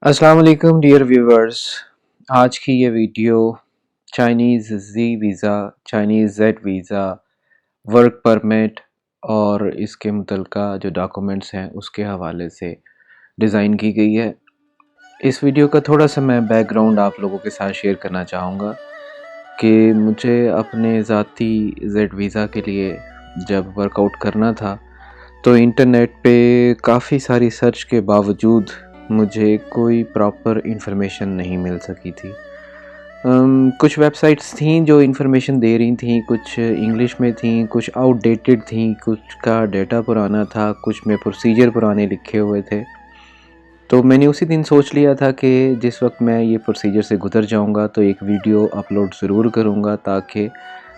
अस्सलाम वालेकुम dear viewers. आज की ये video Chinese Z visa, Chinese Z visa, work permit और इसके मुतल्लिका जो डॉक्यूमेंट्स हैं उसके हवाले से डिज़ाइन की गई है। इस वीडियो का थोड़ा सा मैं बैकग्राउंड आप लोगों के साथ शेयर करना चाहूँगा कि मुझे अपने ज़ाती जेड वीज़ा के लिए जब वर्कआउट करना था तो इंटरनेट पे काफ़ी सारी सर्च के बावजूद मुझे कोई प्रॉपर इंफॉर्मेशन नहीं मिल सकी थी। कुछ वेबसाइट्स थीं जो इंफॉर्मेशन दे रही थीं, कुछ इंग्लिश में थीं, कुछ आउटडेटेड थीं, कुछ का डेटा पुराना था, कुछ में प्रोसीजर पुराने लिखे हुए थे। तो मैंने उसी दिन सोच लिया था कि जिस वक्त मैं ये प्रोसीजर से गुज़र जाऊंगा तो एक वीडियो अपलोड ज़रूर करूंगा ताकि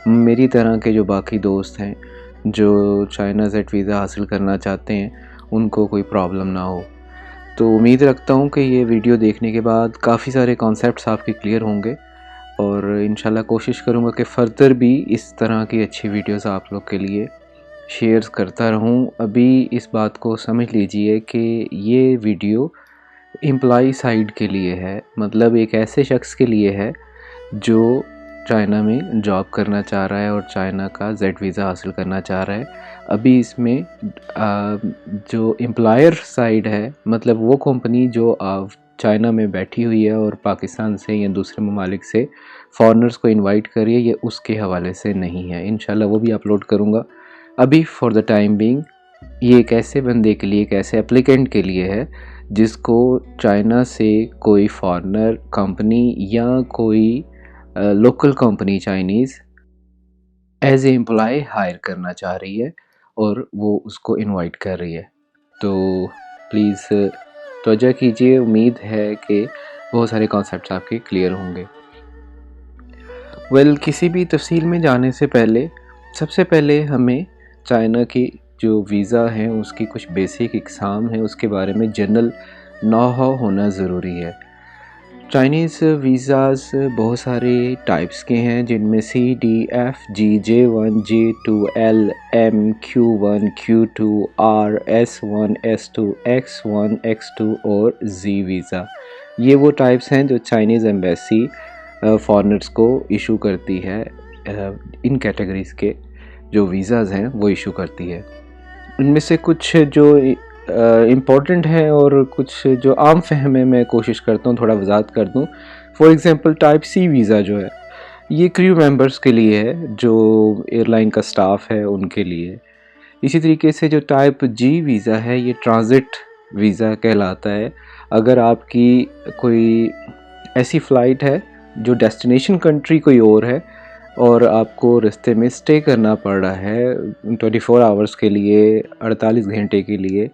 मेरी तरह के जो बाकी दोस्त हैं जो चाइना जेड वीज़ा हासिल करना चाहते हैं उनको कोई प्रॉब्लम ना हो। तो उम्मीद रखता हूँ कि ये वीडियो देखने के बाद काफ़ी सारे कॉन्सेप्ट्स आपके क्लियर होंगे और इंशाल्लाह कोशिश करूँगा कि फ़र्दर भी इस तरह की अच्छी वीडियोस आप लोग के लिए शेयर करता रहूँ। अभी इस बात को समझ लीजिए कि ये वीडियो एम्प्लॉई साइड के लिए है, मतलब एक ऐसे शख्स के लिए है जो चाइना में जॉब करना चाह रहा है और चाइना का जेड वीज़ा हासिल करना चाह रहा है। अभी इसमें जो एम्प्लॉयर साइड है, मतलब वो कंपनी जो चाइना में बैठी हुई है और पाकिस्तान से या दूसरे ममालिक से फॉरेनर्स को इनवाइट कर रही है, ये उसके हवाले से नहीं है। इंशाल्लाह वो भी अपलोड करूँगा। अभी फॉर द टाइम बीइंग ये एक ऐसे बंदे के लिए, एक ऐसे एप्लीकेंट के लिए है जिसको चाइना से कोई फॉरेनर कंपनी या कोई local company Chinese as a employ hire करना चाह रही है और वो उसको इनवाइट कर रही है। तो प्लीज़ तवज्जो कीजिए। उम्मीद है कि बहुत सारे कॉन्सेप्ट्स आपके क्लियर होंगे। किसी भी तफसील में जाने से पहले सबसे पहले हमें चाइना की जो वीज़ा है उसकी कुछ बेसिक इकसाम है उसके बारे में जनरल नॉ-हाउ होना ज़रूरी है। चाइनीज़ वीज़ाज़ बहुत सारे टाइप्स के हैं जिनमें CDFG J1 J2 L M Q1 Q2 R S1 S2 X1 X2 और Z वीज़ा। ये वो टाइप्स हैं जो चाइनीज़ एम्बेसी फॉरेनर्स को इशू करती है। इन कैटेगरीज़ के जो वीज़ाज़ हैं वो इशू करती है। इनमें से कुछ जो इम्पॉर्टेंट है और कुछ जो आम फहम है मैं कोशिश करता हूँ थोड़ा वजाहत कर दूँ। For example type C visa जो है ये क्रू मेंबर्स के लिए है, जो एयरलाइन का स्टाफ है उनके लिए। इसी तरीके से जो टाइप जी वीज़ा है ये ट्रांज़िट वीज़ा कहलाता है। अगर आपकी कोई ऐसी फ़्लाइट है जो डेस्टिनेशन कंट्री कोई और है और आपको रास्ते में स्टे करना पड़ रहा है 24 आवर्स के लिए, 48 घंटे के लिए,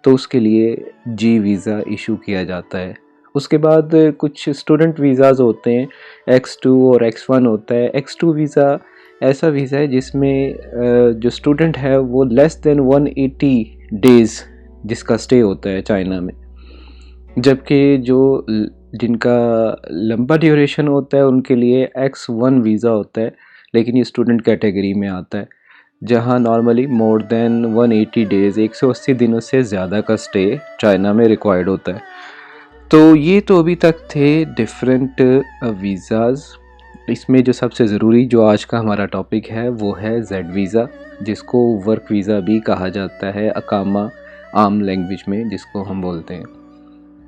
तो उसके लिए जी वीज़ा इशू किया जाता है। उसके बाद कुछ स्टूडेंट वीज़ाज़ होते हैं, X2 और X1 होता है। X2 वीज़ा ऐसा वीज़ा है जिसमें जो स्टूडेंट है वो लेस देन 180 डेज़ जिसका स्टे होता है चाइना में, जबकि जो जिनका लंबा ड्यूरेशन होता है उनके लिए X1 वीज़ा होता है, लेकिन ये स्टूडेंट कैटेगरी में आता है जहाँ नॉर्मली मोर देन 180 डेज़ 180 दिनों से ज़्यादा का स्टे चाइना में रिक्वायर्ड होता है। तो ये तो अभी तक थे डिफरेंट वीज़ाज़। इसमें जो सबसे ज़रूरी जो आज का हमारा टॉपिक है वो है जेड वीज़ा, जिसको वर्क वीज़ा भी कहा जाता है, अकामा आम लैंग्वेज में जिसको हम बोलते हैं।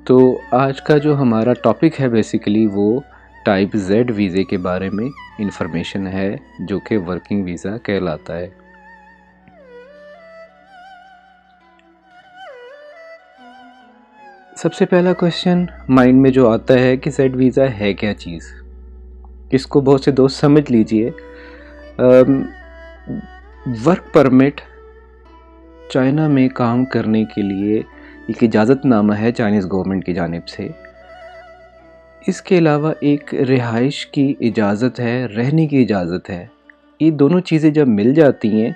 तो आज का जो हमारा टॉपिक है बेसिकली वो टाइप जेड वीज़े के बारे में इंफॉर्मेशन है जो कि वर्किंग वीज़ा कहलाता है। सबसे पहला क्वेश्चन माइंड में जो आता है कि जेड वीज़ा है क्या चीज़, इसको बहुत से दोस्त समझ लीजिए। वर्क परमिट चाइना में काम करने के लिए एक इजाज़तनामा है चाइनीज़ गवर्नमेंट की जानिब से। इसके अलावा एक रिहाइश की इजाज़त है, रहने की इजाज़त है। ये दोनों चीज़ें जब मिल जाती हैं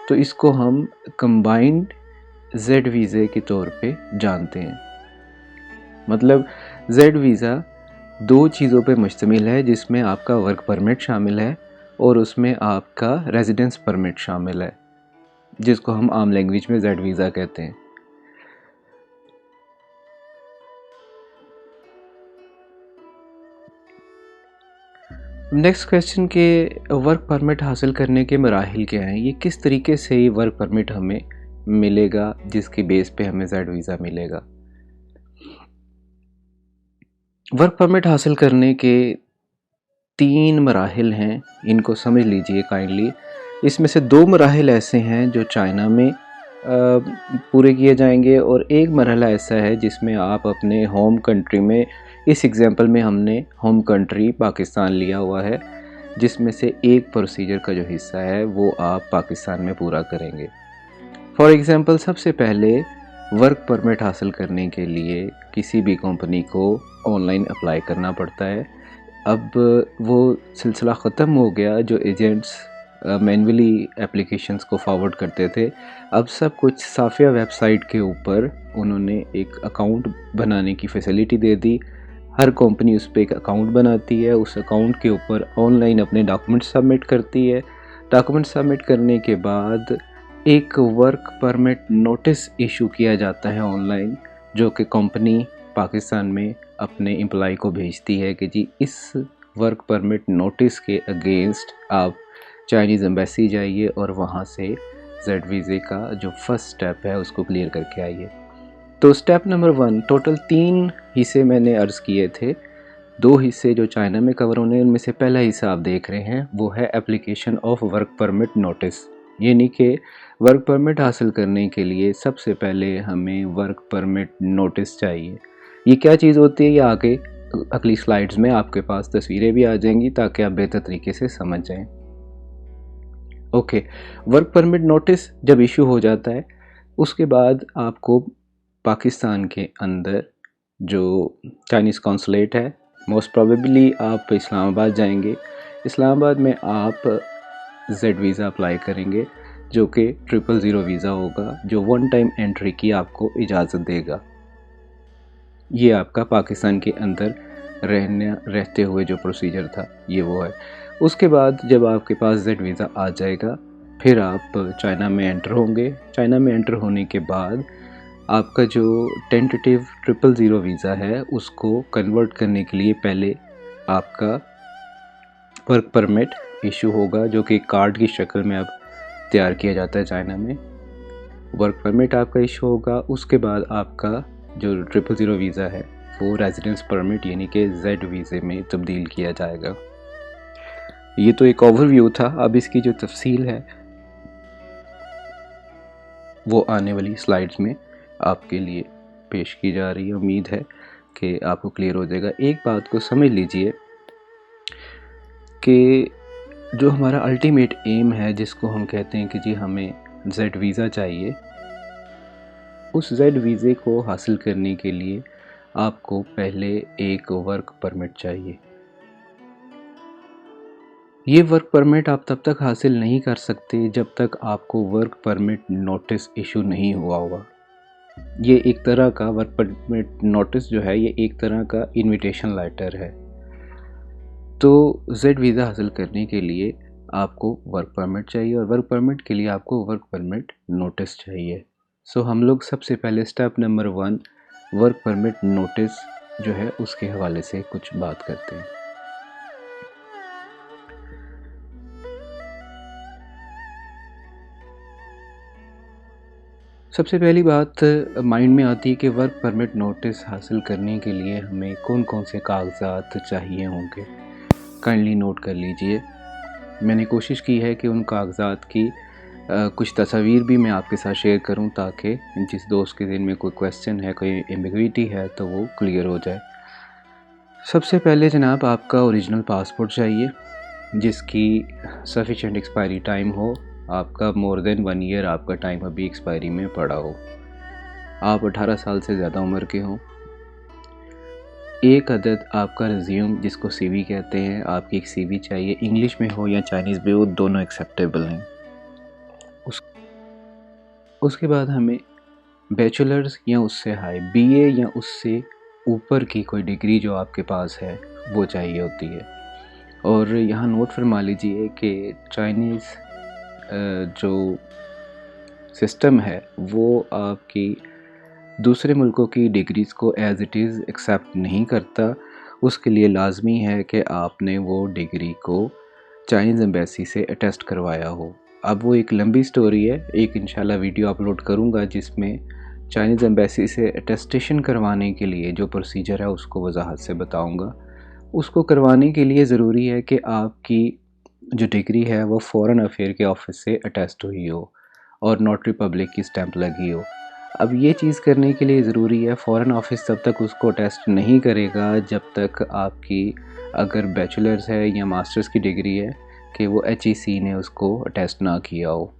तो इसको हम कंबाइंड जेड वीज़े के तौर पे जानते हैं। मतलब जेड वीज़ा दो चीज़ों पे मुश्तमिल है, जिसमें आपका वर्क परमिट शामिल है और उसमें आपका रेजिडेंस परमिट शामिल है, जिसको हम आम लैंग्वेज में जेड वीज़ा कहते हैं। नेक्स्ट क्वेश्चन के वर्क परमिट हासिल करने के मराहिल क्या हैं, ये किस तरीके से ये वर्क परमिट हमें मिलेगा जिसकी बेस पे हमें जेड वीज़ा मिलेगा। वर्क परमिट हासिल करने के 3 मराहिल हैं, इनको समझ लीजिए काइंडली। इसमें से 2 मराहिल ऐसे हैं जो चाइना में पूरे किए जाएंगे और एक मरहला ऐसा है जिसमें आप अपने होम कंट्री में, इस एग्जांपल में हमने होम कंट्री पाकिस्तान लिया हुआ है, जिसमें से एक प्रोसीजर का जो हिस्सा है वो आप पाकिस्तान में पूरा करेंगे। फॉर एग्ज़ाम्पल सबसे पहले वर्क परमिट हासिल करने के लिए किसी भी कंपनी को ऑनलाइन अप्लाई करना पड़ता है। अब वो सिलसिला ख़त्म हो गया जो एजेंट्स मैनुअली एप्लीकेशंस को फॉरवर्ड करते थे। अब सब कुछ साफिया वेबसाइट के ऊपर उन्होंने एक अकाउंट बनाने की फैसिलिटी दे दी। हर कंपनी उस पर एक अकाउंट बनाती है, उस अकाउंट के ऊपर ऑनलाइन अपने डॉक्यूमेंट सबमिट करती है। डॉक्यूमेंट सबमिट करने के बाद एक वर्क परमिट नोटिस इशू किया जाता है ऑनलाइन, जो कि कंपनी पाकिस्तान में अपने एम्प्लॉय को भेजती है कि जी इस वर्क परमिट नोटिस के अगेंस्ट आप चाइनीज़ एम्बेसी जाइए और वहाँ से जेड वीज़े का जो फर्स्ट स्टेप है उसको क्लियर करके आइए। तो स्टेप नंबर 1, टोटल 3 हिस्से मैंने अर्ज़ किए थे। 2 हिस्से जो चाइना में कवर होने, उनमें से पहला हिस्सा आप देख रहे हैं वो है application of work permit notice, यानी कि वर्क परमिट हासिल करने के लिए सबसे पहले हमें वर्क परमिट नोटिस चाहिए। ये क्या चीज़ होती है, ये आगे अगली स्लाइड्स में आपके पास तस्वीरें भी आ जाएंगी ताकि आप बेहतर तरीके से समझ जाएं। ओके, वर्क परमिट नोटिस जब इशू हो जाता है उसके बाद आपको पाकिस्तान के अंदर जो चाइनीज़ कॉन्सुलेट है, मोस्ट प्रोबेबली आप इस्लामाबाद जाएंगे। इस्लामाबाद में आप जेड वीज़ा अप्लाई करेंगे जो कि 000 वीज़ा होगा, जो 1 टाइम एंट्री की आपको इजाज़त देगा। ये आपका पाकिस्तान के अंदर रहते हुए जो प्रोसीजर था ये वो है। उसके बाद जब आपके पास जेड वीज़ा आ जाएगा फिर आप चाइना में एंटर होंगे। चाइना में एंटर होने के बाद आपका जो टेंटेटिव 000 वीज़ा है उसको कन्वर्ट करने के लिए पहले आपका वर्क परमिट इशू होगा, जो कि कार्ड की शक्ल में अब तैयार किया जाता है चाइना में। वर्क परमिट आपका इशू होगा, उसके बाद आपका जो 000 वीज़ा है वो रेजिडेंस परमिट यानी कि जेड वीज़े में तब्दील किया जाएगा। ये तो एक ओवरव्यू था, अब इसकी जो तफसील है वो आने वाली स्लाइड्स में आपके लिए पेश की जा रही है। उम्मीद है कि आपको क्लियर हो जाएगा। एक बात को समझ लीजिए कि जो हमारा अल्टीमेट एम है, जिसको हम कहते हैं कि जी हमें जेड वीज़ा चाहिए, उस जेड वीज़े को हासिल करने के लिए आपको पहले एक वर्क परमिट चाहिए। ये वर्क परमिट आप तब तक हासिल नहीं कर सकते जब तक आपको वर्क परमिट नोटिस इशू नहीं हुआ होगा। ये एक तरह का वर्क परमिट नोटिस जो है ये एक तरह का इनविटेशन लेटर है। तो जेड वीज़ा हासिल करने के लिए आपको वर्क परमिट चाहिए और वर्क परमिट के लिए आपको वर्क परमिट नोटिस चाहिए। सो हम लोग सबसे पहले step number 1 work permit notice जो है उसके हवाले से कुछ बात करते हैं। सबसे पहली बात माइंड में आती है कि वर्क परमिट नोटिस हासिल करने के लिए हमें कौन कौन से कागजात चाहिए होंगे। काइंडली नोट कर लीजिए। मैंने कोशिश की है कि उन कागजात की कुछ तस्वीर भी मैं आपके साथ शेयर करूं ताकि जिस दोस्त के दिन में कोई क्वेश्चन है, कोई एम्बिग्विटी है तो वो क्लियर हो जाए। सबसे पहले जनाब आपका ओरिजिनल पासपोर्ट चाहिए जिसकी सफिशेंट एक्सपायरी टाइम हो। आपका मोर देन 1 ईयर आपका टाइम अभी एक्सपायरी में पड़ा हो। आप 18 साल से ज़्यादा उम्र के हों। एक अदद आपका रिज्यूम जिसको सीवी कहते हैं, आपकी एक सीवी चाहिए, इंग्लिश में हो या चाइनीज़ में हो, दोनों एक्सेप्टेबल हैं। उसके बाद हमें बैचलर्स या उससे हाई बीए या उससे ऊपर की कोई डिग्री जो आपके पास है वो चाहिए होती है। और यहाँ नोट फरमा लीजिए कि चाइनीज़ जो सिस्टम है वो आपकी दूसरे मुल्कों की डिग्रीज़ को एज़ इट इज़ एक्सेप्ट नहीं करता। उसके लिए लाजमी है कि आपने वो डिग्री को चाइनीज़ एम्बेसी से अटेस्ट करवाया हो। अब वो एक लंबी स्टोरी है, एक इंशाल्लाह वीडियो अपलोड करूँगा जिसमें चाइनीज़ एम्बेसी से अटेस्टेशन करवाने के लिए जो प्रोसीजर है उसको वजाहत से बताऊँगा। उसको करवाने के लिए ज़रूरी है कि आपकी जो डिग्री है वो फॉरेन अफेयर के ऑफिस से अटेस्ट हुई हो और नोटरी पब्लिक की स्टैंप लगी हो। अब ये चीज़ करने के लिए ज़रूरी है, फ़ॉरेन ऑफिस तब तक उसको टेस्ट नहीं करेगा जब तक आपकी अगर बैचलर्स है या मास्टर्स की डिग्री है कि वो HEC ने उसको टेस्ट ना किया हो।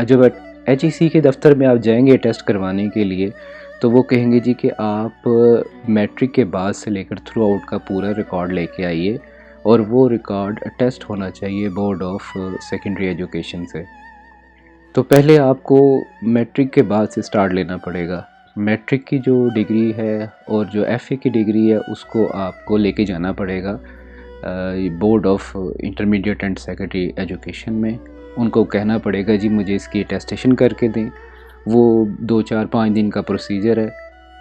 जब HEC के दफ्तर में आप जाएंगे टेस्ट करवाने के लिए तो वो कहेंगे जी कि आप मैट्रिक के बाद से लेकर थ्रू आउट का पूरा रिकॉर्ड लेके आइए और वो रिकॉर्ड टेस्ट होना चाहिए बोर्ड ऑफ सेकेंडरी एजुकेशन से। तो पहले आपको मैट्रिक के बाद से स्टार्ट लेना पड़ेगा। मैट्रिक की जो डिग्री है और जो FA की डिग्री है उसको आपको लेके जाना पड़ेगा board of intermediate and secondary education में। उनको कहना पड़ेगा जी मुझे इसकी अटेस्टेशन करके दें। वो 2, 4, 5 दिन का प्रोसीजर है।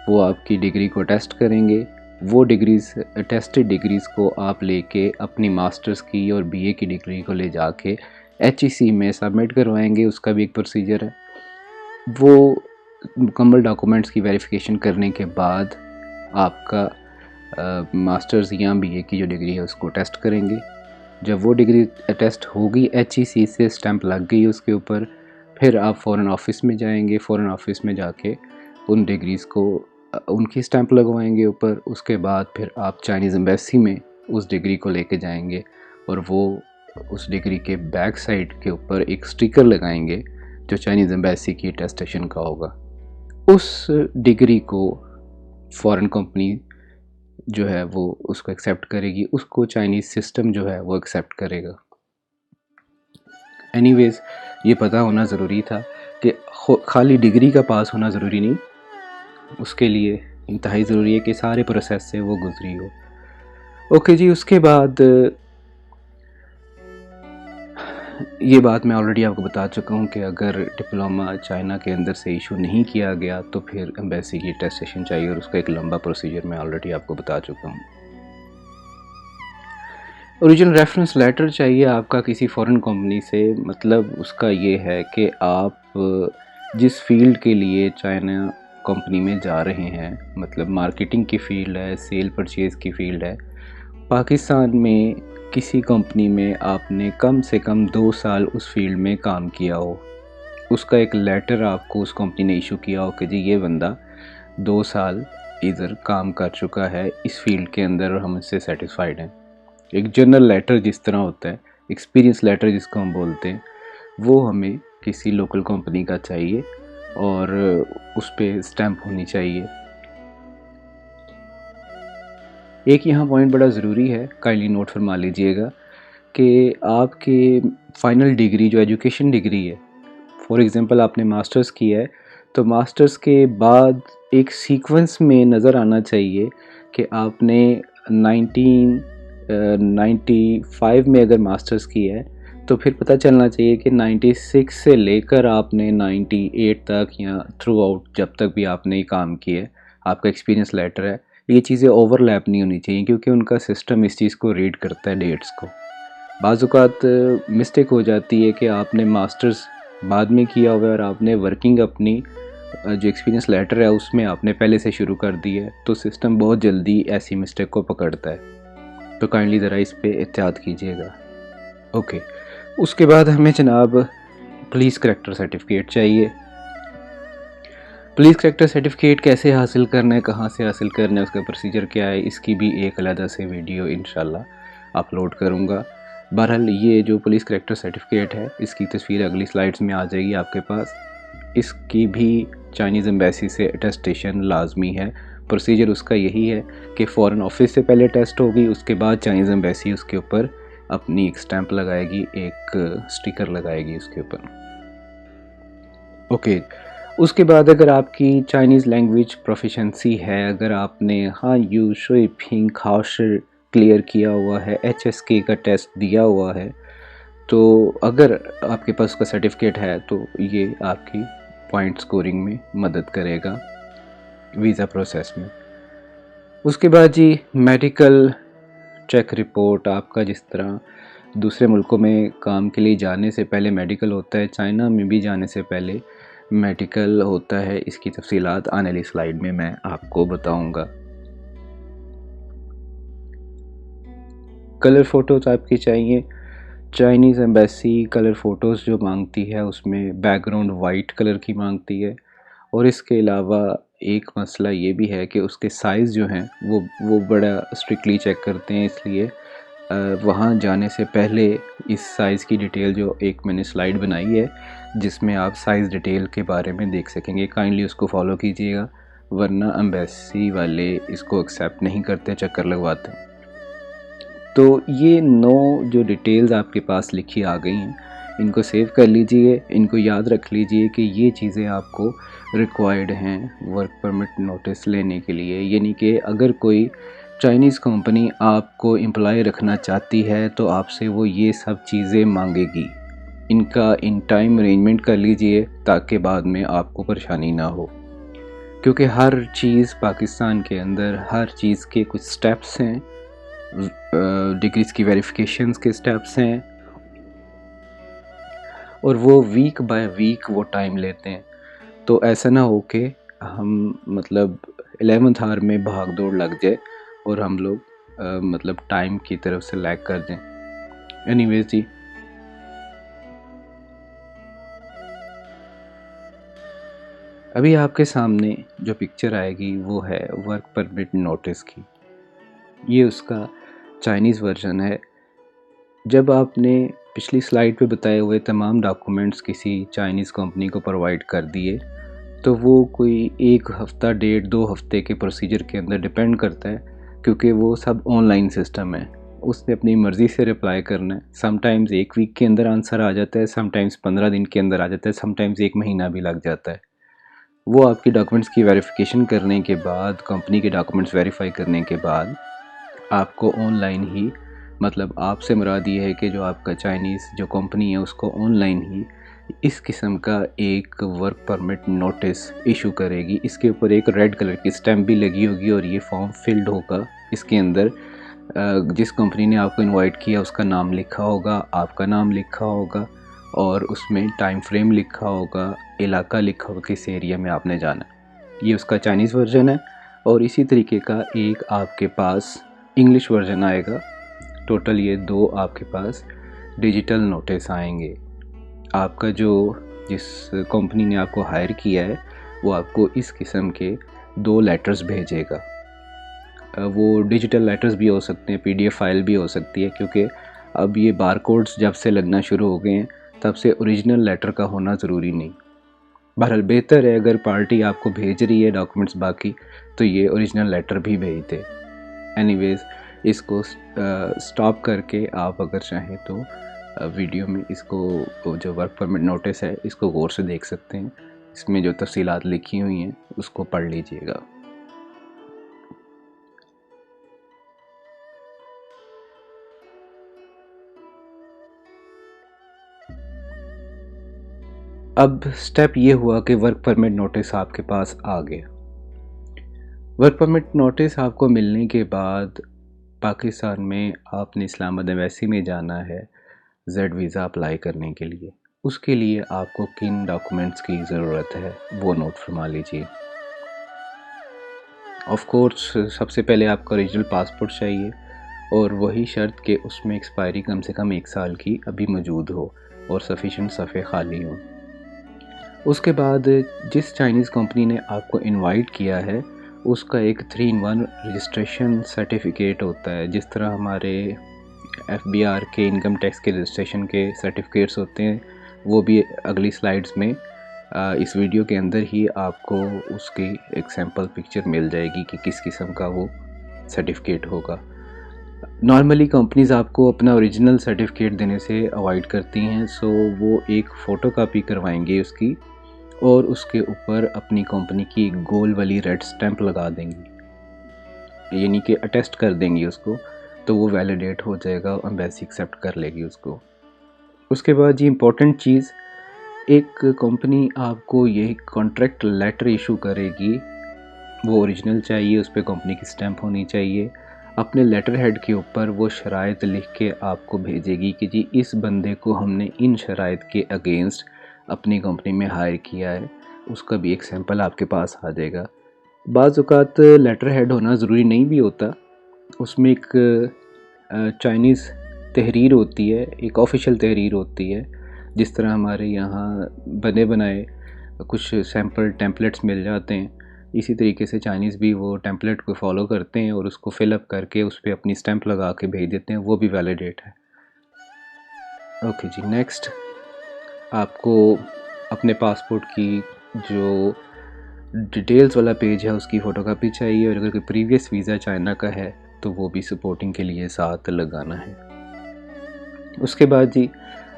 वो आपकी डिग्री को टेस्ट करेंगे। वो डिग्रीज़ टेस्टेड डिग्रीज़ को आप लेके अपनी मास्टर्स की और BA की डिग्री को ले जाके HEC में सबमिट करवाएंगे। उसका भी एक प्रोसीजर है। वो मुकम्मल डॉक्यूमेंट्स की वेरिफिकेशन करने के बाद आपका मास्टर्स या BA की जो डिग्री है उसको टेस्ट करेंगे। जब वो डिग्री टेस्ट होगी, HEC से स्टैंप लग गई उसके ऊपर, फिर आप फ़ॉरेन ऑफिस में जाएंगे। फ़ॉरेन ऑफिस में जाके उन डिग्रीज़ को उनकी स्टैंप लगवाएंगे ऊपर। उसके बाद फिर आप चाइनीज़ एम्बेसी में उस डिग्री को लेके जाएंगे और वो उस डिग्री के बैक साइड के ऊपर एक स्टिकर लगाएंगे जो चाइनीज़ एम्बेसी की अटेस्टेशन का होगा। उस डिग्री को फ़ॉरेन कंपनी जो है वो उसको एक्सेप्ट करेगी, उसको चाइनीज़ सिस्टम जो है वो एक्सेप्ट करेगा। एनीवेज़ ये पता होना ज़रूरी था कि खाली डिग्री का पास होना ज़रूरी नहीं, उसके लिए इंतहाई ज़रूरी है कि सारे प्रोसेस से वो गुजरी हो। ओके जी, उसके बाद ये बात मैं ऑलरेडी आपको बता चुका हूँ कि अगर डिप्लोमा चाइना के अंदर से इशू नहीं किया गया तो फिर एम्बेसी की अटेस्टेशन चाहिए और उसका एक लंबा प्रोसीजर मैं ऑलरेडी आपको बता चुका हूँ। ओरिजिनल रेफरेंस लेटर चाहिए आपका किसी फॉरेन कंपनी से। मतलब उसका ये है कि आप जिस फील्ड के लिए चाइना कंपनी में जा रहे हैं, मतलब मार्केटिंग की फ़ील्ड है, सेल परचेज़ की फ़ील्ड है, पाकिस्तान में किसी कंपनी में आपने कम से कम 2 साल उस फील्ड में काम किया हो, उसका एक लेटर आपको उस कंपनी ने इशू किया हो कि जी ये बंदा 2 साल इधर काम कर चुका है इस फील्ड के अंदर और हम इससे सेटिस्फाइड हैं। एक जनरल लेटर जिस तरह होता है, एक्सपीरियंस लेटर जिसको हम बोलते हैं, वो हमें किसी लोकल कंपनी का चाहिए और उस पर स्टैंप होनी चाहिए। एक यहाँ पॉइंट बड़ा ज़रूरी है, काइंडली नोट फरमा लीजिएगा कि आपके फाइनल डिग्री जो एजुकेशन डिग्री है, फॉर एग्ज़ाम्पल आपने मास्टर्स किया है तो मास्टर्स के बाद एक सीक्वेंस में नज़र आना चाहिए कि आपने 1995 में अगर मास्टर्स किया है तो फिर पता चलना चाहिए कि 96 से लेकर आपने 98 तक या थ्रू आउट जब तक भी आपने ये काम किया है, आपका एक्सपीरियंस लेटर है, ये चीज़ें ओवरलैप नहीं होनी चाहिए क्योंकि उनका सिस्टम इस चीज़ को रीड करता है डेट्स को। बाज़ औक़ात मिस्टेक हो जाती है कि आपने मास्टर्स बाद में किया हुआ है और आपने वर्किंग अपनी जो एक्सपीरियंस लेटर है उसमें आपने पहले से शुरू कर दी है, तो सिस्टम बहुत जल्दी ऐसी मिस्टेक को पकड़ता है। तो काइंडली ज़रा इस पे एहतियात कीजिएगा। ओके, उसके बाद हमें जनाब पुलिस करैक्टर सर्टिफिकेट चाहिए। पुलिस करैक्टर सर्टिफिकेट कैसे हासिल करना है, कहाँ से हासिल करना है, उसका प्रोसीजर क्या है, इसकी भी एक अलग से वीडियो इंशाल्लाह अपलोड करूँगा। बहरहाल ये जो पुलिस करैक्टर सर्टिफिकेट है इसकी तस्वीर अगली स्लाइड्स में आ जाएगी आपके पास। इसकी भी चाइनीज़ एम्बेसी से अटेस्टेशन लाजमी है। प्रोसीजर उसका यही है कि फ़ॉरेन ऑफिस से पहले टेस्ट होगी, उसके बाद चाइनीज़ एम्बेसी उसके ऊपर अपनी एक स्टैंप लगाएगी, एक स्टिकर लगाएगी उसके ऊपर। ओके, उसके बाद अगर आपकी चाइनीज़ लैंग्वेज प्रोफिशेंसी है, अगर आपने हाँ यू शुई फिंग खाओशी क्लियर किया हुआ है, HSK का टेस्ट दिया हुआ है, तो अगर आपके पास उसका सर्टिफिकेट है तो ये आपकी पॉइंट स्कोरिंग में मदद करेगा वीज़ा प्रोसेस में। उसके बाद जी मेडिकल चेक रिपोर्ट आपका, जिस तरह दूसरे मुल्कों में काम के लिए जाने से पहले मेडिकल होता है, चाइना में भी जाने से पहले मेडिकल होता है। इसकी तफसीलात आने वाली स्लाइड में मैं आपको बताऊंगा। कलर फ़ोटोज़ आपकी चाहिए। चाइनीज़ एम्बेसी कलर फ़ोटोज़ जो मांगती है उसमें बैकग्राउंड वाइट कलर की मांगती है। और इसके अलावा एक मसला ये भी है कि उसके साइज़ जो हैं वो बड़ा स्ट्रिक्टली चेक करते हैं, इसलिए वहाँ जाने से पहले इस साइज़ की डिटेल जो एक मैंने स्लाइड बनाई है जिसमें आप साइज़ डिटेल के बारे में देख सकेंगे, काइंडली उसको फॉलो कीजिएगा, वरना एम्बेसी वाले इसको एक्सेप्ट नहीं करते, चक्कर लगवाते हैं। तो ये 9 जो डिटेल्स आपके पास लिखी आ गई हैं, इनको सेव कर लीजिए, इनको याद रख लीजिए कि ये चीज़ें आपको रिक्वायर्ड हैं वर्क परमिट नोटिस लेने के लिए। यानी कि अगर कोई चाइनीज़ कंपनी आपको एम्प्लॉय रखना चाहती है तो आपसे वो ये सब चीज़ें मांगेगी। इनका इन टाइम अरेंजमेंट कर लीजिए ताकि बाद में आपको परेशानी ना हो, क्योंकि हर चीज़ पाकिस्तान के अंदर हर चीज़ के कुछ स्टेप्स हैं, डिग्रीज़ की वेरिफिकेशंस के स्टेप्स हैं और वो वीक बाय वीक वो टाइम लेते हैं। तो ऐसा ना हो कि हम मतलब 11th आवर में भाग दौड़ लग जाए और हम लोग मतलब टाइम की तरफ से लैग कर दें। एनीवेज जी, अभी आपके सामने जो पिक्चर आएगी वो है वर्क परमिट नोटिस की। ये उसका चाइनीज़ वर्जन है। जब आपने पिछली स्लाइड पे बताए हुए तमाम डॉक्यूमेंट्स किसी चाइनीज़ कंपनी को प्रोवाइड कर दिए तो वो कोई 1 हफ़्ता 1.5-2 हफ़्ते के प्रोसीजर के अंदर डिपेंड करता है, क्योंकि वो सब ऑनलाइन सिस्टम है। उसने अपनी मर्ज़ी से रिप्लाई करना है। समटाइम्स 1 वीक के अंदर आंसर आ जाता है, समटाइम्स 15 दिन के अंदर आ जाता है, समटाइम्स 1 महीना भी लग जाता है। वो आपकी डॉक्यूमेंट्स की वेरिफिकेशन करने के बाद, कंपनी के डॉक्यूमेंट्स वेरीफाई करने के बाद आपको ऑनलाइन ही, मतलब आपसे मुराद ये है कि जो आपका चाइनीज़ जो कंपनी है उसको ऑनलाइन ही इस किस्म का एक वर्क परमिट नोटिस इशू करेगी। इसके ऊपर एक रेड कलर की स्टैम्प भी लगी होगी और ये फॉर्म फिल्ड होगा। इसके अंदर जिस कंपनी ने आपको इनवाइट किया उसका नाम लिखा होगा, आपका नाम लिखा होगा और उसमें टाइम फ्रेम लिखा होगा, इलाका लिखा होगा, किस एरिया में आपने जाना है। ये उसका चाइनीज़ वर्जन है। और इसी तरीके का एक आपके पास इंग्लिश वर्जन आएगा। टोटल ये 2 आपके पास डिजिटल नोटिस आएंगे। आपका जो जिस कंपनी ने आपको हायर किया है वो आपको इस किस्म के 2 लेटर्स भेजेगा। वो डिजिटल लेटर्स भी हो सकते हैं, PDF फाइल भी हो सकती है, क्योंकि अब ये बारकोड्स जब से लगना शुरू हो गए हैं तब से ओरिजिनल लेटर का होना ज़रूरी नहीं। बहरहाल बेहतर है अगर पार्टी आपको भेज रही है डॉक्यूमेंट्स बाकी तो ये ओरिजिनल लेटर भी भेज दे। एनीवेज, इसको स्टॉप करके आप अगर चाहें तो वीडियो में इसको जो वर्क परमिट नोटिस है इसको गौर से देख सकते हैं। इसमें जो तफसीलात लिखी हुई हैं उसको पढ़ लीजिएगा। अब स्टेप ये हुआ कि वर्क परमिट नोटिस आपके पास आ गया। वर्क परमिट नोटिस आपको मिलने के बाद पाकिस्तान में आपने इस्लामाबाद एम्बेसी में जाना है जेड वीज़ा अप्लाई करने के लिए। उसके लिए आपको किन डॉक्यूमेंट्स की ज़रूरत है वो नोट फरमा लीजिए। ऑफ कोर्स सबसे पहले आपका ओरिजिनल पासपोर्ट चाहिए और वही शर्त कि उसमें एक्सपायरी कम से कम 1 साल की अभी मौजूद हो और सफिशेंट सफ़े खाली हों। उसके बाद जिस चाइनीज़ कंपनी ने आपको इनवाइट किया है उसका एक 3-in-1 रजिस्ट्रेशन सर्टिफिकेट होता है। जिस तरह हमारे FBR के इनकम टैक्स के रजिस्ट्रेशन के सर्टिफिकेट्स होते हैं, वो भी अगली स्लाइड्स में इस वीडियो के अंदर ही आपको उसकी एक सैम्पल पिक्चर मिल जाएगी कि किस किस्म का वो सर्टिफिकेट होगा। नॉर्मली कंपनीज़ आपको अपना ओरिजिनल सर्टिफिकेट देने से अवॉइड करती हैं, सो वो एक फ़ोटो कापी करवाएंगे उसकी और उसके ऊपर अपनी कंपनी की गोल वाली रेड स्टैंप लगा देंगी, यानी कि अटेस्ट कर देंगी उसको, तो वो वैलिडेट हो जाएगा, एम्बेसी एक्सेप्ट कर लेगी उसको। उसके बाद ये इम्पोर्टेंट चीज़, एक कंपनी आपको ये कॉन्ट्रैक्ट लेटर इशू करेगी वो ओरिजिनल चाहिए, उस पर कंपनी की स्टैंप होनी चाहिए। अपने लेटर हेड के ऊपर वो शराइत लिख के आपको भेजेगी कि जी इस बंदे को हमने इन शराइत के अगेंस्ट अपनी कंपनी में हायर किया है। उसका भी एक सैंपल आपके पास आ जाएगा। बाज़ औक़ात लेटर हेड होना ज़रूरी नहीं भी होता, उसमें एक चाइनीज़ तहरीर होती है, एक ऑफिशियल तहरीर होती है। जिस तरह हमारे यहाँ बने बनाए कुछ सैम्पल टेम्पलेट्स मिल जाते हैं, इसी तरीके से चाइनीज़ भी वो टेम्पलेट को फॉलो करते हैं और उसको फिलअप करके उस पर अपनी स्टैंप लगा के भेज देते हैं, वो भी वैलिडेट है। ओके जी, नेक्स्ट आपको अपने पासपोर्ट की जो डिटेल्स वाला पेज है उसकी फ़ोटोकॉपी चाहिए, और अगर कोई प्रीवियस वीज़ा चाइना का है तो वो भी सपोर्टिंग के लिए साथ लगाना है। उसके बाद जी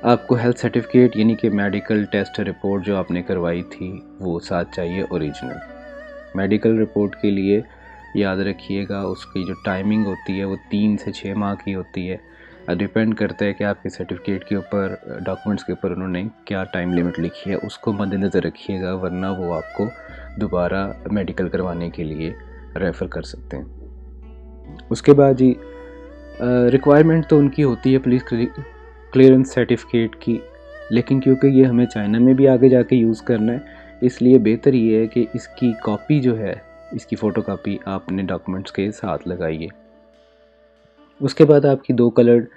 आपको हेल्थ सर्टिफिकेट यानी कि मेडिकल टेस्ट रिपोर्ट जो आपने करवाई थी वो साथ चाहिए ओरिजिनल। मेडिकल रिपोर्ट के लिए याद रखिएगा उसकी जो टाइमिंग होती है वो 3 से 6 माह की होती है। डिपेंड करता है कि आपके सर्टिफिकेट के ऊपर, डॉक्यूमेंट्स के ऊपर उन्होंने क्या टाइम लिमिट लिखी है, उसको मद्देनज़र रखिएगा, वरना वो आपको दोबारा मेडिकल करवाने के लिए रेफ़र कर सकते हैं। उसके बाद जी रिक्वायरमेंट तो उनकी होती है पुलिस क्लियरेंस सर्टिफिकेट की, लेकिन क्योंकि ये हमें चाइना में भी आगे जाके यूज़ करना है, इसलिए बेहतर ये है कि इसकी कॉपी जो है, इसकी फ़ोटोकॉपी आप अपने डॉक्यूमेंट्स के साथ लगाइए। उसके बाद आपकी 2 कलर्ड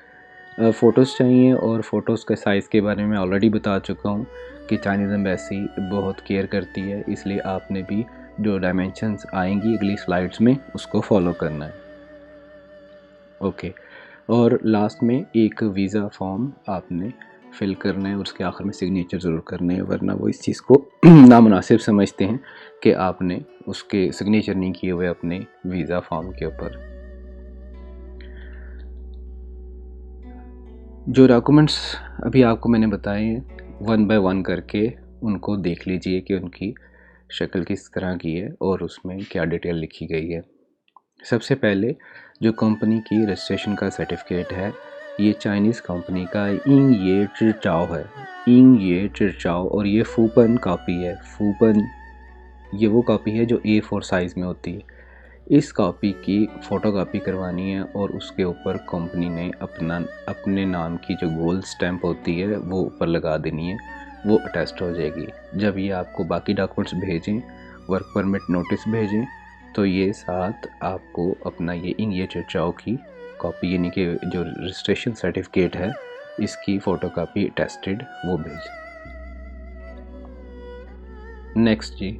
फ़ोटोज़ चाहिए, और फ़ोटोज़ के साइज़ के बारे में ऑलरेडी बता चुका हूँ कि चाइनीज़ एम्बेसी बहुत केयर करती है, इसलिए आपने भी जो डायमेंशंस आएंगी अगली स्लाइड्स में उसको फॉलो करना है। ओके, और लास्ट में एक वीज़ा फॉर्म आपने फिल करना है, उसके आखिर में सिग्नेचर ज़रूर करने हैं, वरना वो इस चीज़ को नामुनासिब समझते हैं कि आपने उसके सिग्नेचर नहीं किए हुए अपने वीज़ा फॉर्म के ऊपर। जो डॉक्यूमेंट्स अभी आपको मैंने बताए हैं, 1 बाय 1 करके उनको देख लीजिए कि उनकी शक्ल किस तरह की है और उसमें क्या डिटेल लिखी गई है। सबसे पहले जो कंपनी की रजिस्ट्रेशन का सर्टिफिकेट है, ये चाइनीज़ कंपनी का इंग ये चिरचाओ है, इंग ये चिरचाओ, और ये फूपन कॉपी है। फूपन ये वो कॉपी है जो A4 साइज़ में होती है। इस कॉपी की फ़ोटोकॉपी करवानी है और उसके ऊपर कंपनी ने अपने नाम की जो गोल्ड स्टैंप होती है वो ऊपर लगा देनी है, वो अटेस्ट हो जाएगी। जब ये आपको बाकी डॉक्यूमेंट्स भेजें, वर्क परमिट नोटिस भेजें, तो ये साथ आपको अपना ये इंग ये चिरचाओ की कॉपी यानी कि जो रजिस्ट्रेशन सर्टिफिकेट है इसकी फ़ोटोकॉपी अटेस्टेड वो भेजें। नेक्स्ट जी,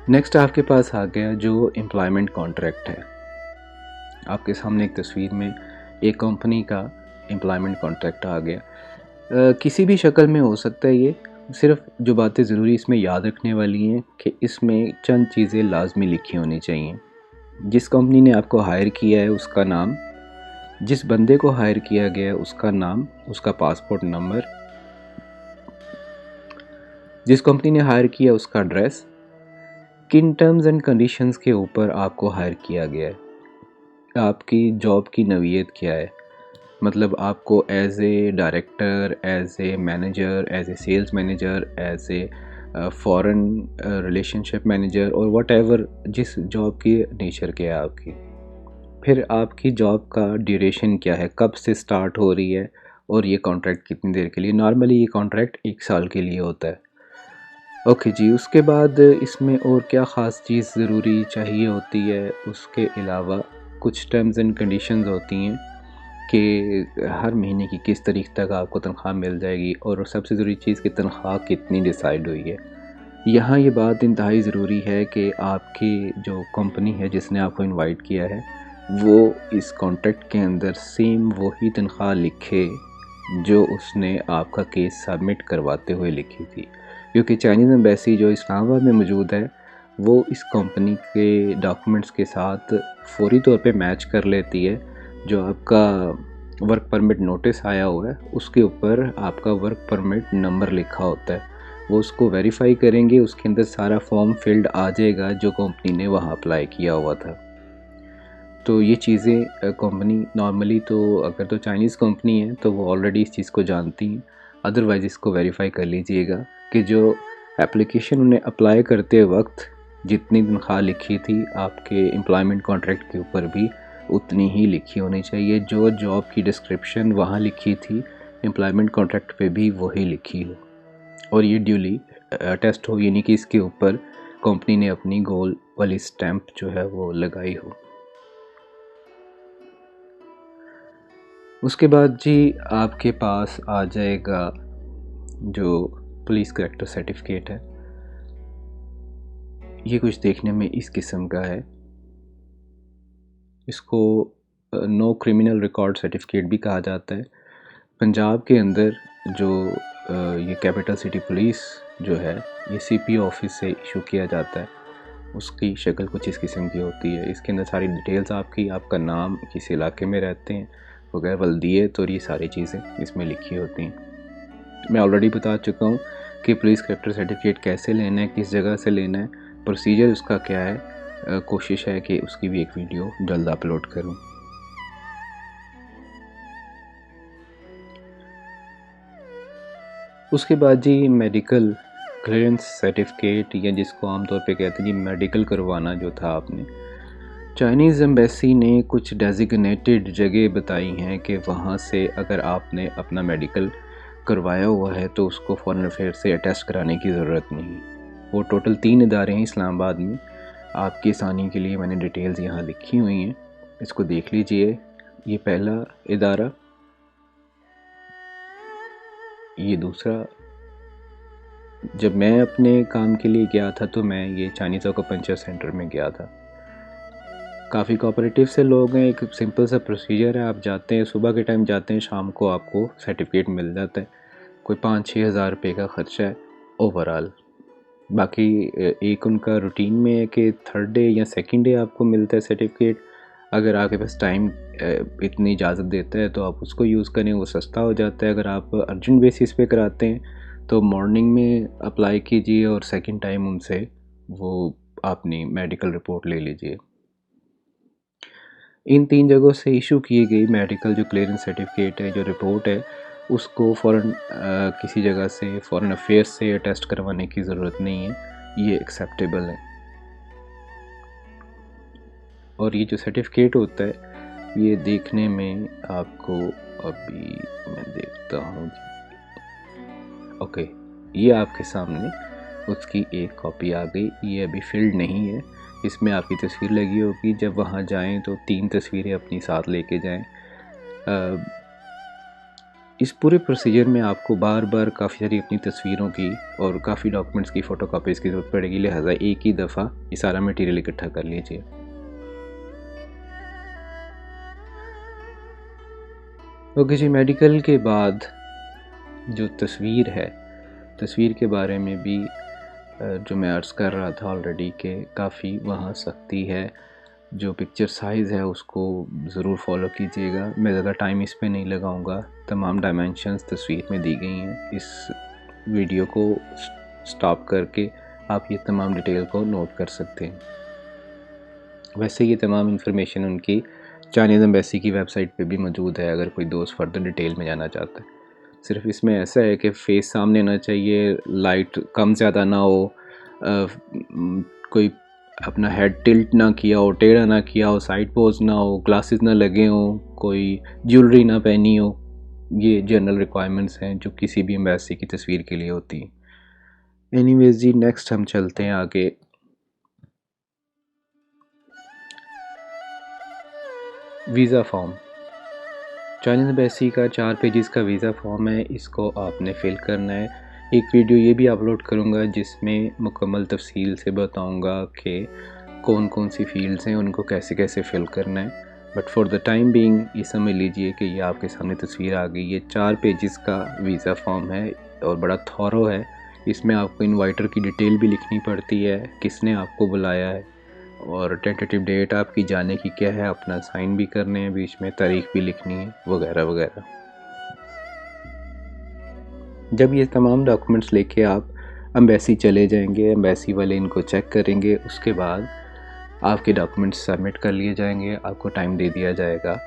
नेक्स्ट आपके पास आ गया जो एम्प्लॉयमेंट कॉन्ट्रैक्ट है। आपके सामने एक तस्वीर में एक कंपनी का एम्प्लॉयमेंट कॉन्ट्रैक्ट आ गया। किसी भी शक्ल में हो सकता है ये, सिर्फ जो बातें ज़रूरी इसमें याद रखने वाली हैं कि इसमें चंद चीज़ें लाजमी लिखी होनी चाहिए। जिस कंपनी ने आपको हायर किया है उसका नाम, जिस बंदे को हायर किया गया है उसका नाम, उसका पासपोर्ट नंबर, जिस कंपनी ने हायर किया उसका एड्रेस, किन टर्म्स एंड कंडीशंस के ऊपर आपको हायर किया गया है, आपकी जॉब की नौइयत क्या है, मतलब आपको as a director, as a manager, as a sales manager, as a foreign relationship manager, और व्हाटएवर जिस जॉब की नेचर क्या है आपकी। फिर आपकी जॉब का ड्यूरेशन क्या है, कब से स्टार्ट हो रही है, और ये कॉन्ट्रैक्ट कितनी देर के लिए। नॉर्मली ये कॉन्ट्रैक्ट 1 साल के लिए होता है। ओके जी, उसके बाद इसमें और क्या ख़ास चीज़ ज़रूरी चाहिए होती है, उसके अलावा कुछ टर्म्स एंड कंडीशंस होती हैं कि हर महीने की किस तारीख तक आपको तनख्वाह मिल जाएगी, और सबसे ज़रूरी चीज़ कि तनख्वाह कितनी डिसाइड हुई है। यहाँ ये बात इंतहाई ज़रूरी है कि आपकी जो कंपनी है जिसने आपको इनवाइट किया है वो इस कॉन्ट्रैक्ट के अंदर सेम वही तनख्वाह लिखे जो उसने आपका केस सबमिट करवाते हुए लिखी थी, क्योंकि चाइनीज़ एम्बेसी जो इस्लामाबाद में मौजूद है वो इस कंपनी के डॉक्यूमेंट्स के साथ फौरी तौर पे मैच कर लेती है। जो आपका वर्क परमिट नोटिस आया हुआ है उसके ऊपर आपका वर्क परमिट नंबर लिखा होता है, वो उसको वेरीफाई करेंगे, उसके अंदर सारा फॉर्म फिल्ड आ जाएगा जो कंपनी ने वहाँ अप्लाई किया हुआ था। तो ये चीज़ें कंपनी नॉर्मली तो अगर तो चाइनीज़ कंपनी है तो वो ऑलरेडी इस चीज़ को जानती हैं, अदरवाइज़ इसको वेरीफाई कर लीजिएगा कि जो एप्लीकेशन उन्हें अप्लाई करते वक्त जितनी तनख्वाह लिखी थी आपके एम्प्लॉयमेंट कॉन्ट्रैक्ट के ऊपर भी उतनी ही लिखी होनी चाहिए। जो जॉब की डिस्क्रिप्शन वहाँ लिखी थी एम्प्लॉयमेंट कॉन्ट्रैक्ट पे भी वही लिखी हो और ये ड्यूली टेस्ट हो, यानी कि इसके ऊपर कंपनी ने अपनी गोल वाली स्टैंप जो है वो लगाई हो। उसके बाद जी आपके पास आ जाएगा जो पुलिस कैरेक्टर सर्टिफिकेट है। ये कुछ देखने में इस किस्म का है। इसको नो क्रिमिनल रिकॉर्ड सर्टिफिकेट भी कहा जाता है। पंजाब के अंदर जो ये कैपिटल सिटी पुलिस जो है ये सीपी ऑफिस से इशू किया जाता है। उसकी शक्ल कुछ इस किस्म की होती है। इसके अंदर सारी डिटेल्स आपका नाम, किस इलाके में रहते हैं वगैरह, वल्दियत और ये सारी चीज़ें इसमें लिखी होती हैं। मैं ऑलरेडी बता चुका हूँ कि पुलिस कैरेक्टर सर्टिफिकेट कैसे लेना है, किस जगह से लेना है, प्रोसीजर उसका क्या है। कोशिश है कि उसकी भी एक वीडियो जल्द अपलोड करूँ। उसके बाद जी मेडिकल क्लियरेंस सर्टिफिकेट, या जिसको आमतौर पे कहते हैं जी मेडिकल करवाना जो था आपने, चाइनीज़ एम्बेसी ने कुछ डेजिग्नेटेड जगह बताई हैं कि वहाँ से अगर आपने अपना मेडिकल करवाया हुआ है तो उसको फॉरेन अफेयर से अटेस्ट कराने की ज़रूरत नहीं। वो टोटल 3 इदारे हैं इस्लामाबाद में। आपकी आसानी के लिए मैंने डिटेल्स यहाँ लिखी हुई हैं, इसको देख लीजिए। ये पहला इदारा, ये दूसरा। जब मैं अपने काम के लिए गया था तो मैं ये चाइनीज़ एक्यूपंक्चर सेंटर में गया था। काफ़ी कोऑपरेटिव से लोग हैं। एक सिंपल सा प्रोसीजर है, आप जाते हैं, सुबह के टाइम जाते हैं, शाम को आपको सर्टिफिकेट मिल जाता है। कोई 5-6 हज़ार रुपये का ख़र्चा है ओवरऑल। बाकी एक उनका रूटीन में है कि 3rd डे या 2nd डे आपको मिलता है सर्टिफिकेट। अगर आपके पास टाइम इतनी इजाज़त देता है तो आप उसको यूज़ करें, वो सस्ता हो जाता है। अगर आप अर्जेंट बेसिस पे कराते हैं तो मॉर्निंग में अप्लाई कीजिए और 2nd टाइम उनसे वो अपनी मेडिकल रिपोर्ट ले लीजिए। इन 3 जगहों से इशू की गई मेडिकल जो क्लियरेंस सर्टिफिकेट है, जो रिपोर्ट है, उसको फ़ौरन किसी जगह से फॉरेन अफेयर्स से टेस्ट करवाने की ज़रूरत नहीं है, ये एक्सेप्टेबल है। और ये जो सर्टिफिकेट होता है ये देखने में आपको, अभी मैं देखता हूँ, ओके, ये आपके सामने उसकी एक कॉपी आ गई। ये अभी फिल्ड नहीं है, इसमें आपकी तस्वीर लगी होगी। जब वहाँ जाएं तो 3 तस्वीरें अपनी साथ लेके जाएं। इस पूरे प्रोसीजर में आपको बार बार काफ़ी सारी अपनी तस्वीरों की और काफ़ी डॉक्यूमेंट्स की फ़ोटोकॉपीज़ की ज़रूरत पड़ेगी, लिहाजा एक ही दफ़ा ये सारा मटेरियल इकट्ठा कर लीजिए। ओके जी, मेडिकल के बाद जो तस्वीर है, तस्वीर के बारे में भी जो मैं अर्ज़ कर रहा था ऑलरेडी कि काफ़ी वहाँ सख्ती है। जो पिक्चर साइज़ है उसको ज़रूर फॉलो कीजिएगा। मैं ज़्यादा टाइम इस पे नहीं लगाऊंगा। तमाम डायमेंशंस तस्वीर में दी गई हैं। इस वीडियो को स्टॉप करके आप ये तमाम डिटेल को नोट कर सकते हैं। वैसे ये तमाम इन्फॉर्मेशन उनकी चाइनीज़ एम्बेसी की वेबसाइट पे भी मौजूद है, अगर कोई दोस्त फर्दर डिटेल में जाना चाहता है। सिर्फ इसमें ऐसा है कि फेस सामने ना चाहिए, लाइट कम ज़्यादा ना हो, कोई अपना हेड टिल्ट ना किया हो, टेढ़ा ना किया हो, साइड पोज ना हो, ग्लासेस ना लगे हों, कोई ज्वेलरी ना पहनी हो। ये जनरल रिक्वायरमेंट्स हैं जो किसी भी एम्बेसी की तस्वीर के लिए होती हैं। एनीवेज जी, नेक्स्ट हम चलते हैं आगे। वीज़ा फॉर्म, चाइनीज़ एम्बेसी का 4 पेजेस का वीज़ा फॉर्म है। इसको आपने फ़िल करना है। एक वीडियो ये भी अपलोड करूँगा जिसमें मुकम्मल तफसील से बताऊँगा कि कौन कौन सी फ़ील्ड्स हैं, उनको कैसे कैसे फ़िल करना है। But for the time being ये समझ लीजिए कि ये आपके सामने तस्वीर आ गई। ये 4 पेजेस का वीज़ा फॉर्म है और बड़ा थॉरो है। इसमें आपको इन्वाइटर की डिटेल भी लिखनी पड़ती है, किसने आपको बुलाया है और टेंटेटिव डेट आपकी जाने की क्या है, अपना साइन भी करने हैं, बीच में तारीख भी लिखनी है, वगैरह वगैरह। जब ये तमाम डॉक्यूमेंट्स लेके आप एम्बेसी चले जाएंगे, एम्बेसी वाले इनको चेक करेंगे, उसके बाद आपके डॉक्यूमेंट्स सबमिट कर लिए जाएंगे, आपको टाइम दे दिया जाएगा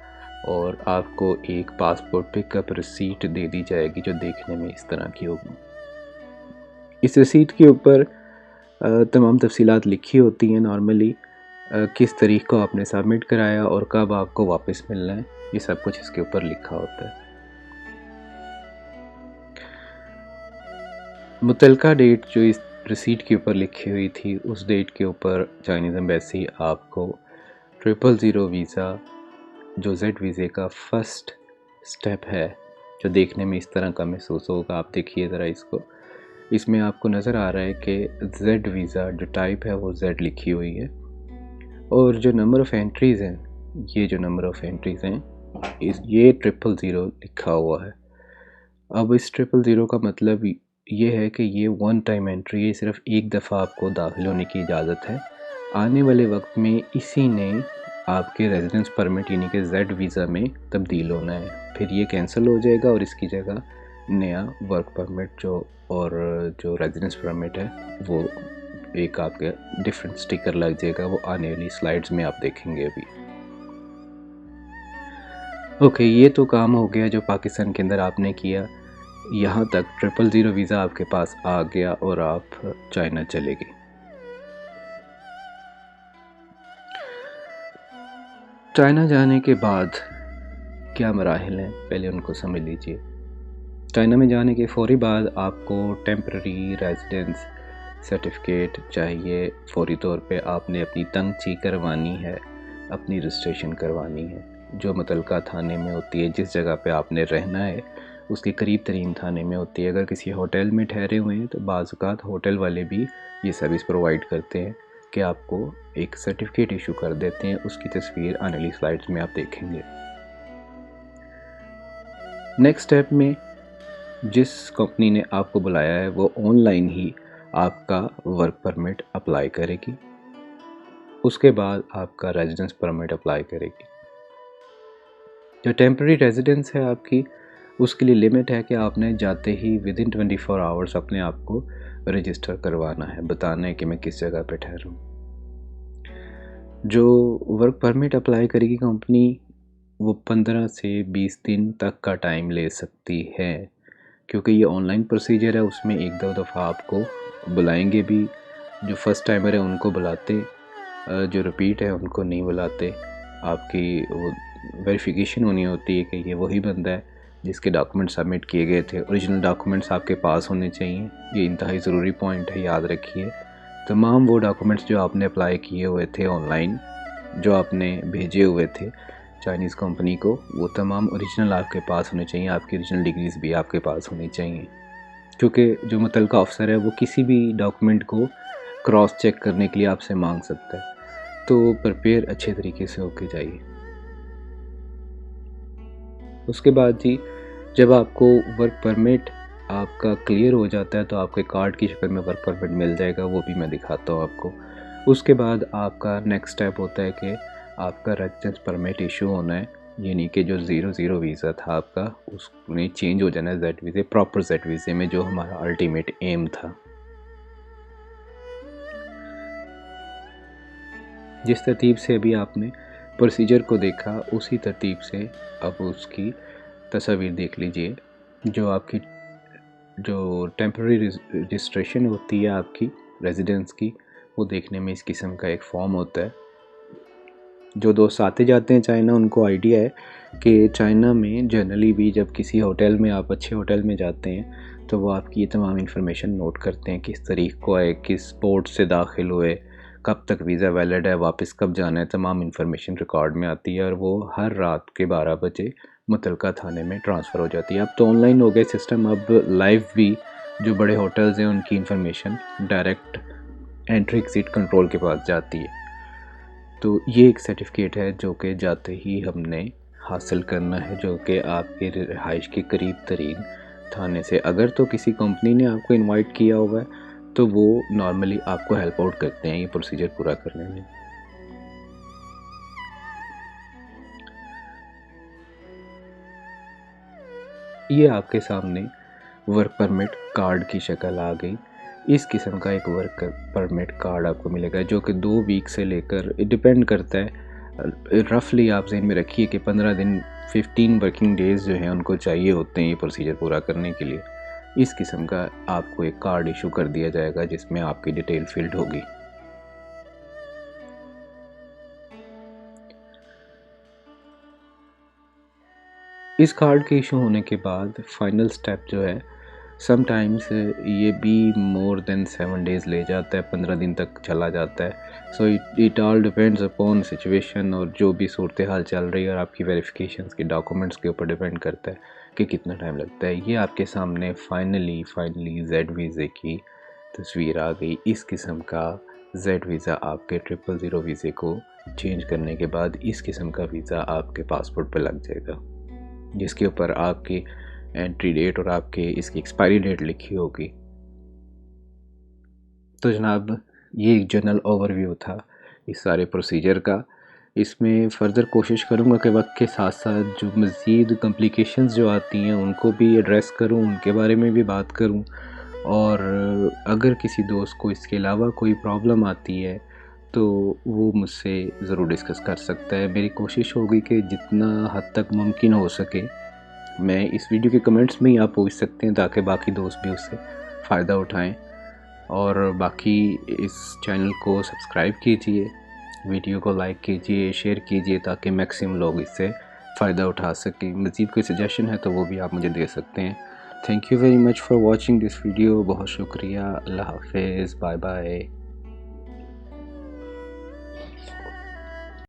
और आपको एक पासपोर्ट पिकअप रिसीट दे दी जाएगी जो देखने में इस तरह की होगी। इस रसीद के ऊपर तमाम तफसीलात लिखी होती हैं नॉर्मली, किस तारीख को आपने सबमिट कराया और कब आपको वापस मिलना है, ये सब कुछ इसके ऊपर लिखा होता है। मुतलका डेट जो इस रसीद के ऊपर लिखी हुई थी, उस डेट के ऊपर चाइनीज़ एम्बेसी आपको 000 वीज़ा जो जेड वीज़े का फ़र्स्ट स्टेप है, जो देखने में इस तरह का महसूस होगा, आप देखिए ज़रा इसको, इसमें आपको नज़र आ रहा है कि जेड वीज़ा जो टाइप है वो जेड लिखी हुई है, और जो नंबर ऑफ़ एंट्रीज़ हैं, ये जो नंबर ऑफ़ एंट्रीज़ हैं ये 000 लिखा हुआ है। अब इस 000 का मतलब ये है कि ये वन टाइम एंट्री है, सिर्फ एक दफ़ा आपको दाखिल होने की इजाज़त है। आने वाले वक्त में इसी ने आपके रेजिडेंस परमिट यानी कि जेड वीज़ा में तब्दील होना है, फिर ये कैंसिल हो जाएगा और इसकी जगह नया वर्क परमिट जो रेजिडेंस परमिट है वो एक आपके डिफरेंट स्टिकर लग जाएगा, वो आने वाली स्लाइड्स में आप देखेंगे अभी। ओके, ये तो काम हो गया जो पाकिस्तान के अंदर आपने किया। यहाँ तक 000 वीज़ा आपके पास आ गया और आप चाइना चले गए। चाइना जाने के बाद क्या मराहिल हैं, पहले उनको समझ लीजिए। चाइना में जाने के फ़ौरी बाद आपको टेम्पररी रेजिडेंस सर्टिफिकेट चाहिए। फ़ौरी तौर पे आपने अपनी तंगची करवानी है, अपनी रजिस्ट्रेशन करवानी है, जो मुतलका थाने में होती है। जिस जगह पे आपने रहना है उसके करीब तरीन थाने में होती है। अगर किसी होटल में ठहरे हुए हैं तो बाज़ औक़ात होटल वाले भी ये सर्विस प्रोवाइड करते हैं कि आपको एक सर्टिफिकेट इशू कर देते हैं। उसकी तस्वीर आने वाली स्लाइड्स में आप देखेंगे। नेक्स्ट स्टेप में जिस कंपनी ने आपको बुलाया है वो ऑनलाइन ही आपका वर्क परमिट अप्लाई करेगी, उसके बाद आपका रेजिडेंस परमिट अप्लाई करेगी। जो टेम्पररी रेजिडेंस है आपकी, उसके लिए लिमिट है कि आपने जाते ही विदिन 24 आवर्स अपने आप को रजिस्टर करवाना है, बताना है कि मैं किस जगह पे ठहरा हूँ। जो वर्क परमिट अप्लाई करेगी कंपनी, वो 15 से 20 दिन तक का टाइम ले सकती है, क्योंकि ये ऑनलाइन प्रोसीजर है। उसमें एक दो दफ़ा आपको बुलाएंगे भी, जो फ़र्स्ट टाइमर है उनको बुलाते, जो रिपीट है उनको नहीं बुलाते। आपकी वो वेरिफिकेशन होनी होती है कि ये वही बंदा है जिसके डॉक्यूमेंट सबमिट किए गए थे। ओरिजिनल डॉक्यूमेंट्स आपके पास होने चाहिए, ये इंतहाई ज़रूरी पॉइंट है, याद रखिए। तमाम वो डॉक्यूमेंट्स जो आपने अप्लाई किए हुए थे ऑनलाइन, जो आपने भेजे हुए थे चाइनीज़ कंपनी को, वो तमाम ओरिजिनल आपके पास होने चाहिए। आपकी ओरिजिनल डिग्रीज़ भी आपके पास होनी चाहिए, क्योंकि जो मुतलका अफसर है वो किसी भी डॉक्यूमेंट को क्रॉस चेक करने के लिए आपसे मांग सकता है। तो प्रिपेयर अच्छे तरीके से होके जाइए। उसके बाद जी, जब आपको वर्क परमिट आपका क्लियर हो जाता है तो आपके कार्ड की शक्ल में वर्क परमिट मिल जाएगा, वो भी मैं दिखाता हूँ आपको। उसके बाद आपका नेक्स्ट स्टेप होता है कि आपका रेजिडेंस परमिट इशू होना है, यानी कि जो 00 वीज़ा था आपका, उसमें चेंज हो जाना है जेड वीज़े, प्रॉपर जेड वीज़े में, जो हमारा अल्टीमेट एम था। जिस तरतीब से अभी आपने प्रोसीजर को देखा, उसी तरतीब से अब उसकी तस्वीर देख लीजिए। जो आपकी जो टेम्पररी रजिस्ट्रेशन होती है आपकी रेजिडेंस की, वो देखने में इस किस्म का एक फॉर्म होता है। जो दोस्त आते जाते हैं चाइना, उनको आइडिया है कि चाइना में जनरली भी जब किसी होटल में, आप अच्छे होटल में जाते हैं, तो वो आपकी ये तमाम इन्फॉर्मेशन नोट करते हैं, किस तारीख को आए, किस पोर्ट से दाखिल हुए, कब तक वीज़ा वैलिड है, वापस कब जाना है, तमाम इन्फॉर्मेशन रिकॉर्ड में आती है और वो हर रात के 12 बजे मुतलका थाने में ट्रांसफ़र हो जाती है। अब तो ऑनलाइन हो गए सिस्टम, अब लाइव भी जो बड़े होटल्स हैं उनकी information direct entry exit control के पास जाती है। तो ये एक सर्टिफिकेट है जो कि जाते ही हमने हासिल करना है, जो कि आपके रिहाइश के करीब तरीन थाने से। अगर तो किसी कंपनी ने आपको इनवाइट किया हुआ है तो वो नॉर्मली आपको हेल्प आउट करते हैं ये प्रोसीजर पूरा करने में। ये आपके सामने वर्क परमिट कार्ड की शक्ल आ गई। इस किस्म का एक वर्क परमिट कार्ड आपको मिलेगा, जो कि 2 वीक से लेकर, डिपेंड करता है, रफली आप ज़हन में रखिए कि 15 दिन, 15 वर्किंग डेज़ जो हैं उनको चाहिए होते हैं ये प्रोसीजर पूरा करने के लिए। इस किस्म का आपको एक कार्ड इशू कर दिया जाएगा जिसमें आपकी डिटेल फील्ड होगी। इस कार्ड के इशू होने के बाद फाइनल स्टेप जो है, समटाइम्स ये भी मोर देन 7 डेज़ ले जाता है, 15 दिन तक चला जाता है। So it all depends upon situation और जो भी सूरत हाल चल रही है और आपकी वेरिफिकेशंस के डॉक्यूमेंट्स के ऊपर डिपेंड करता है कि कितना टाइम लगता है। ये आपके सामने फाइनली जेड वीज़े की तस्वीर आ गई। इस किस्म का जेड वीज़ा आपके 000 वीज़े को चेंज करने के बाद इस किस्म का वीज़ा आपके पासपोर्ट पर लग जाएगा, जिसके ऊपर आपकी एंट्री डेट और आपके इसकी एक्सपायरी डेट लिखी होगी। तो जनाब, ये एक जनरल ओवरव्यू था इस सारे प्रोसीजर का। इसमें फ़र्दर कोशिश करूँगा कि वक्त के साथ साथ जो मज़ीद कॉम्प्लिकेशंस जो आती हैं उनको भी एड्रेस करूँ, उनके बारे में भी बात करूँ। और अगर किसी दोस्त को इसके अलावा कोई प्रॉब्लम आती है तो वो मुझसे ज़रूर डिस्कस कर सकता है। मेरी कोशिश होगी कि जितना हद तक मुमकिन हो सके मैं इस वीडियो के कमेंट्स में ही आप पूछ सकते हैं ताकि बाकी दोस्त भी उससे फ़ायदा उठाएं। और बाकी इस चैनल को सब्सक्राइब कीजिए, वीडियो को लाइक कीजिए, शेयर कीजिए ताकि मैक्सिमम लोग इससे फ़ायदा उठा सकें। मज़ीद कोई सजेशन है तो वो भी आप मुझे दे सकते हैं। Thank you very much for watching this video. बहुत शुक्रिया। अल्लाह हाफ़िज़। Bye bye.